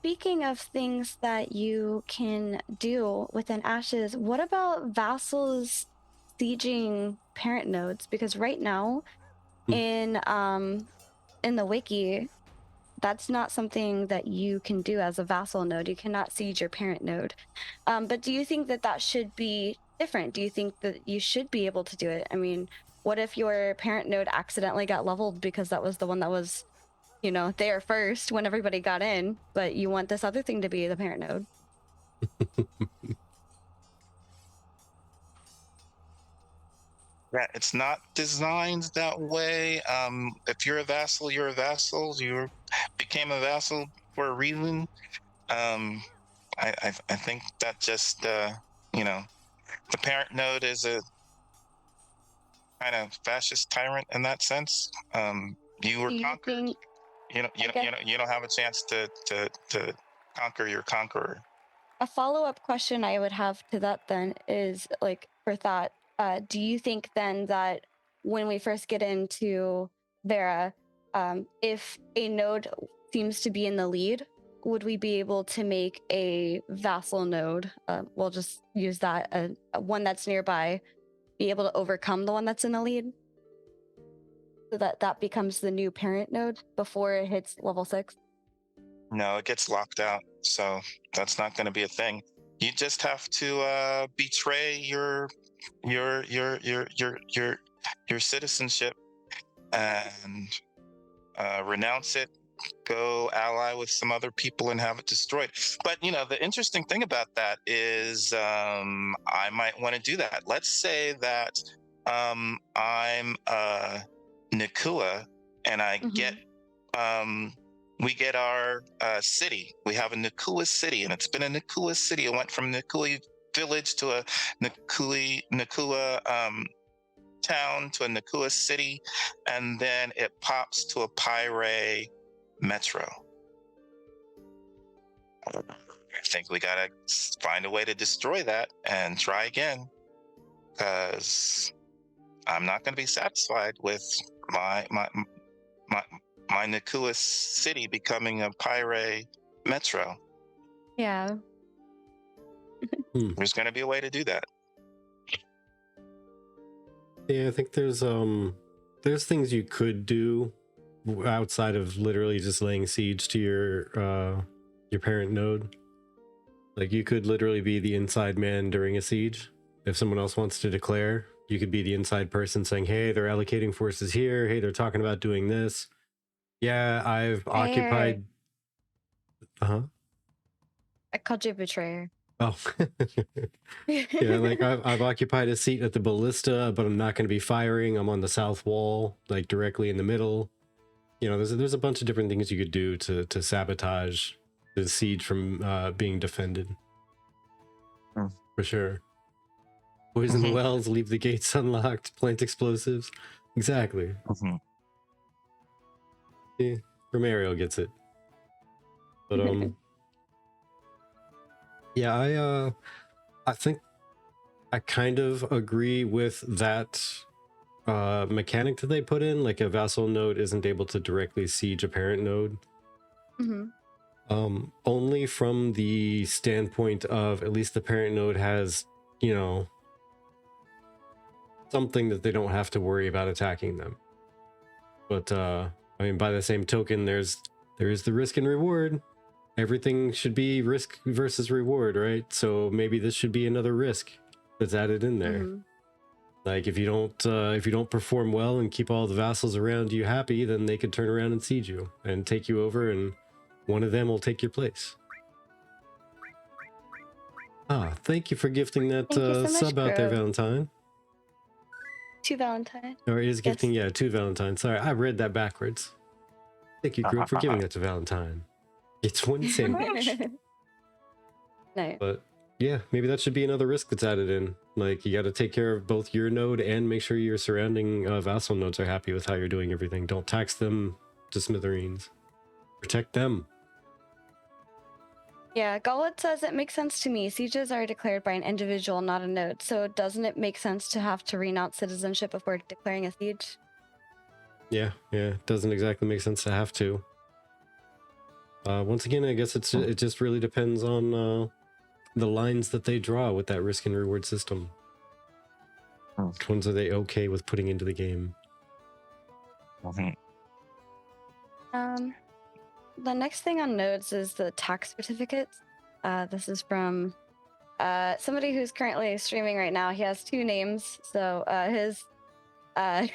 speaking of things that you can do within Ashes, what about Vassals sieging parent nodes? Because right now in the wiki, that's not something that you can do as a vassal node. You cannot siege your parent node. But do you think that that should be different? Do you think that you should be able to do it? I mean, what if your parent node accidentally got leveled because that was the one that was, you know, there first when everybody got in, but you want this other thing to be the parent node? Yeah, it's not designed that way. If you're a vassal, you're a vassal. You became a vassal for a reason. Um, I think that just you know, the parent node is a kind of fascist tyrant in that sense. You were Do you conquered. think, I guess, You don't have a chance to conquer your conqueror. a follow-up question I would have to that then is like for thought, do you think then that when we first get into Vera, if a node seems to be in the lead, would we be able to make a vassal node? We'll just use that, one that's nearby, be able to overcome the one that's in the lead, so that that becomes the new parent node before it hits level 6. No, it gets locked out, so that's not going to be a thing. You just have to betray your your your your your your citizenship and renounce it, go ally with some other people and have it destroyed. But you know, the interesting thing about that is I might want to do that. Let's say that I'm Nakua and I get we get our city. We have a Nakua city, and it's been a Nakua city. It went from Nakua village to a Nakua town to a Nakua city, and then it pops to a Pyre metro. I think we gotta find a way to destroy that and try again, because I'm not gonna be satisfied with my my my my Nakua city becoming a Pyre metro. Yeah. There's gonna be a way to do that. Yeah, I think there's things you could do outside of literally just laying siege to your parent node. Like you could literally be the inside man during a siege. If someone else wants to declare, you could be the inside person saying, "Hey, they're allocating forces here. Hey, they're talking about doing this. Yeah, I've occupied." Uh-huh. I called you a betrayer. Oh. Yeah, like I've occupied a seat at the ballista, but I'm not going to be firing. I'm on the south wall, like directly in the middle. You know, there's a bunch of different things you could do to sabotage the siege from being defended. For sure. Poison the wells, leave the gates unlocked, plant explosives. Exactly. Yeah, Romario gets it. But yeah, I think I kind of agree with that mechanic that they put in. Like a vassal node isn't able to directly siege a parent node. Only from the standpoint of at least the parent node has, you know, something that they don't have to worry about attacking them. But I mean, by the same token, there is the risk and reward. Everything should be risk versus reward, right? So maybe this should be another risk that's added in there. Like if you don't perform well and keep all the vassals around you happy, then they could turn around and siege you and take you over, and one of them will take your place. Ah, thank you for gifting that so sub out there, Valentine. To Valentine. Or is gifting, yes. Yeah, to Valentine. Sorry, I read that backwards. Thank you, group, for giving that to Valentine. It's one sandwich. No. But yeah, maybe that should be another risk that's added in. Like you got to take care of both your node and make sure your surrounding vassal nodes are happy with how you're doing everything. Don't tax them to smithereens. Protect them. Yeah, Gullet says it makes sense to me. Sieges are declared by an individual, not a node. So doesn't it make sense to have to renounce citizenship before declaring a siege? Yeah, it doesn't exactly make sense to have to. Once again, I guess it just really depends on the lines that they draw with that risk and reward system. Which ones are they okay with putting into the game? The next thing on nodes is the tax certificates. This is from somebody who's currently streaming right now. He has 2 names, so his I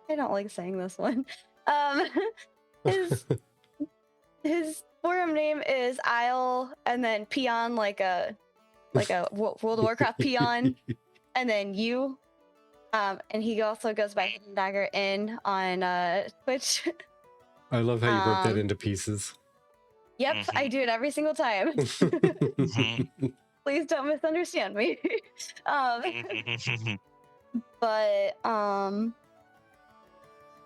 don't like saying this one. His forum name is Isle, and then peon, like a World of Warcraft peon, and then you. And he also goes by Hidden Dagger in on Twitch. I love how you broke that into pieces. Yep, I do it every single time. Please don't misunderstand me. But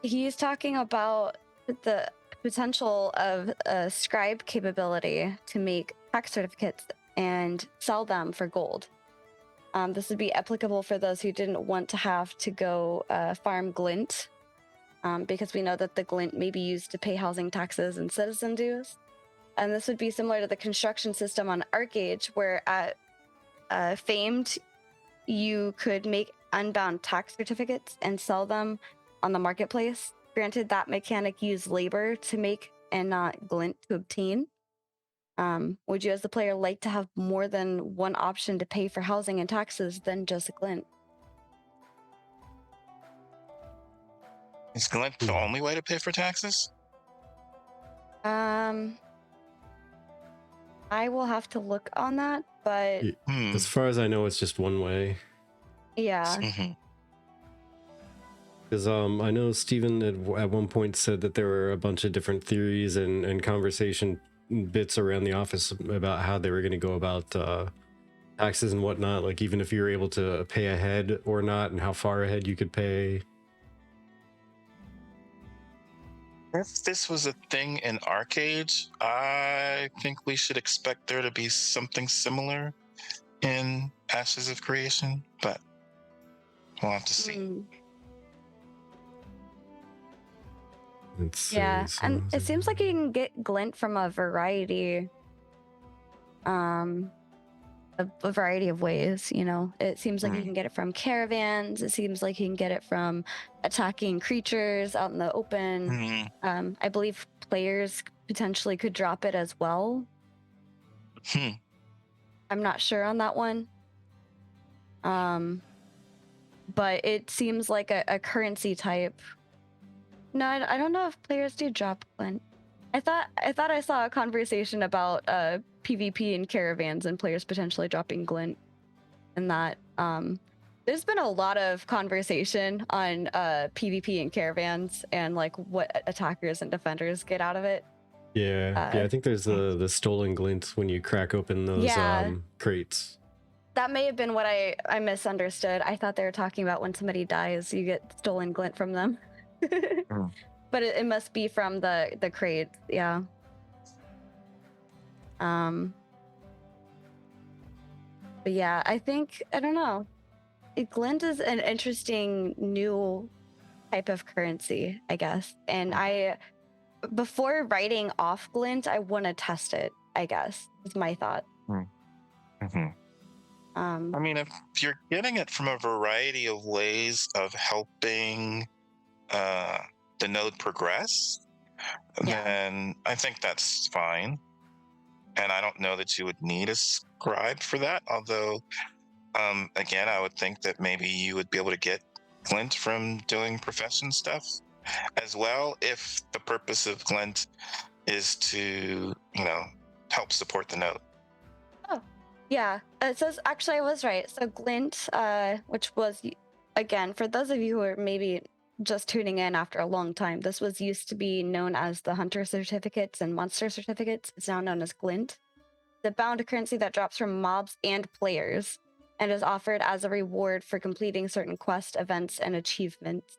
he's talking about the potential of a scribe capability to make tax certificates and sell them for gold. This would be applicable for those who didn't want to have to go farm Glint, because we know that the Glint may be used to pay housing taxes and citizen dues. And this would be similar to the construction system on ArcAge, where at Famed, you could make unbound tax certificates and sell them on the marketplace. Granted, that mechanic used labor to make and not Glint to obtain. Would you as the player like to have more than one option to pay for housing and taxes than just Glint? Is Glint the only way to pay for taxes? I will have to look on that, but as far as I know, it's just one way. Yeah. Because I know Steven at one point said that there were a bunch of different theories and conversation bits around the office about how they were going to go about taxes and whatnot, like even if you were able to pay ahead or not, and how far ahead you could pay. If this was a thing in ArcAge, I think we should expect there to be something similar in Ashes of Creation, but we'll have to see. Yeah, and it seems like you can get Glint from a variety of ways, you know. It seems like you can get it from caravans. It seems like you can get it from attacking creatures out in the open. I believe players potentially could drop it as well. I'm not sure on that one. But it seems like a currency type. No, I don't know if players do drop Glint. I thought I saw a conversation about PvP and caravans and players potentially dropping Glint, and that there's been a lot of conversation on PvP and caravans and like what attackers and defenders get out of it. Yeah, I think there's the stolen Glint when you crack open those crates. That may have been what I misunderstood. I thought they were talking about when somebody dies, you get stolen Glint from them. But it must be from the crate, yeah. But yeah, I think, I don't know. Glint is an interesting new type of currency, I guess. And before writing off Glint, I want to test it, I guess, is my thought. I mean, if you're getting it from a variety of ways of helping the node progress, then I think that's fine. And I don't know that you would need a scribe for that, although again, I would think that maybe you would be able to get Glint from doing profession stuff as well, if the purpose of Glint is to, help support the node. Oh, yeah. It says, actually, I was right. So Glint, which was, again, for those of you who are maybe just tuning in after a long time, this was used to be known as the Hunter Certificates and Monster Certificates. It's now known as Glint. The bound currency that drops from mobs and players and is offered as a reward for completing certain quest events and achievements.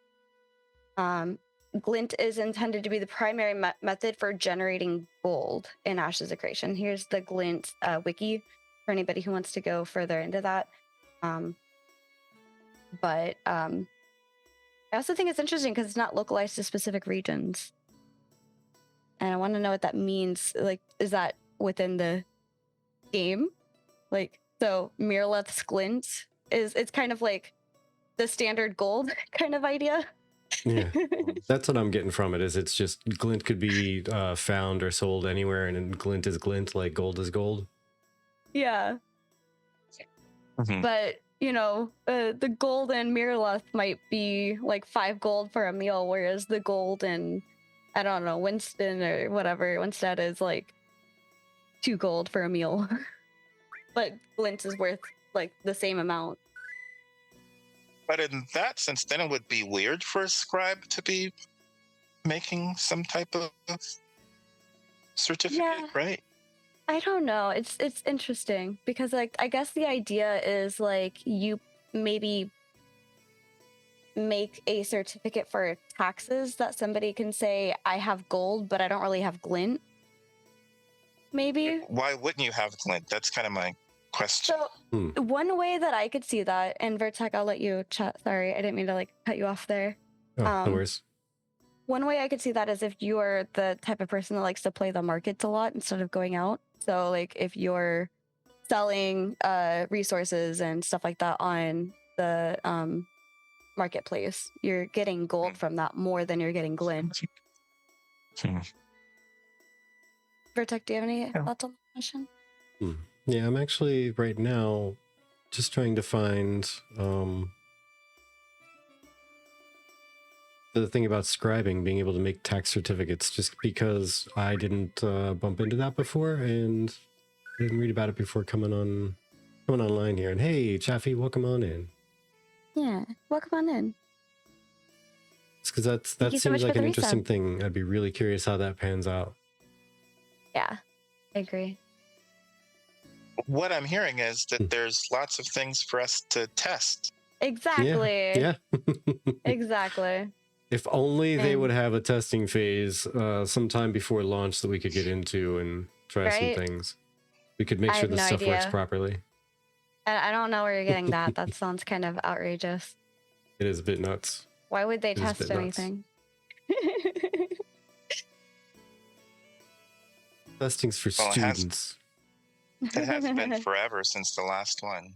Glint is intended to be the primary method for generating gold in Ashes of Creation. Here's the Glint wiki for anybody who wants to go further into that. But I also think it's interesting because it's not localized to specific regions. and I want to know what that means. Like, is that within the game? Like, so Mirleth's Glint it's kind of like the standard gold kind of idea. Yeah, that's what I'm getting from it. Is it's just Glint could be found or sold anywhere, and then Glint is Glint, like gold is gold. Yeah. Mhm. But the gold in Mirleth might be like 5 gold for a meal, whereas the gold in, I don't know, Winston or whatever Winstead is like 2 gold for a meal. But Glint is worth like the same amount. But in that sense, then it would be weird for a scribe to be making some type of certificate, Yeah. right? I don't know. It's interesting because like I guess the idea is like you maybe make a certificate for taxes that somebody can say I have gold but I don't really have Glint. Maybe. Why wouldn't you have Glint? That's kind of my question. So one way that I could see that, and Virtek, I'll let you chat. Sorry, I didn't mean to like cut you off there. Oh, no worries. One way I could see that is if you are the type of person that likes to play the markets a lot instead of going out. So like if you're selling resources and stuff like that on the marketplace, you're getting gold from that more than you're getting Glint. Virtek, do you have any thoughts on the question? Yeah, I'm actually right now just trying to find the thing about scribing, being able to make tax certificates, just because I didn't bump into that before and I didn't read about it before coming online here. And hey, Chaffee, welcome on in. Yeah, welcome on in. It's because that Thank you so seems much like for an the interesting resub. thing. I'd be really curious how that pans out. Yeah, I agree. What I'm hearing is that there's lots of things for us to test. Exactly. Yeah. Exactly. If only they And- would have a testing phase sometime before launch that we could get into and try Right? some things. We could make I sure have this no stuff works idea. properly. I don't know where you're getting that. That sounds kind of outrageous. It is a bit nuts. Why would they It is a test bit nuts. anything? Testing's for Well, students. It has been forever since the last one.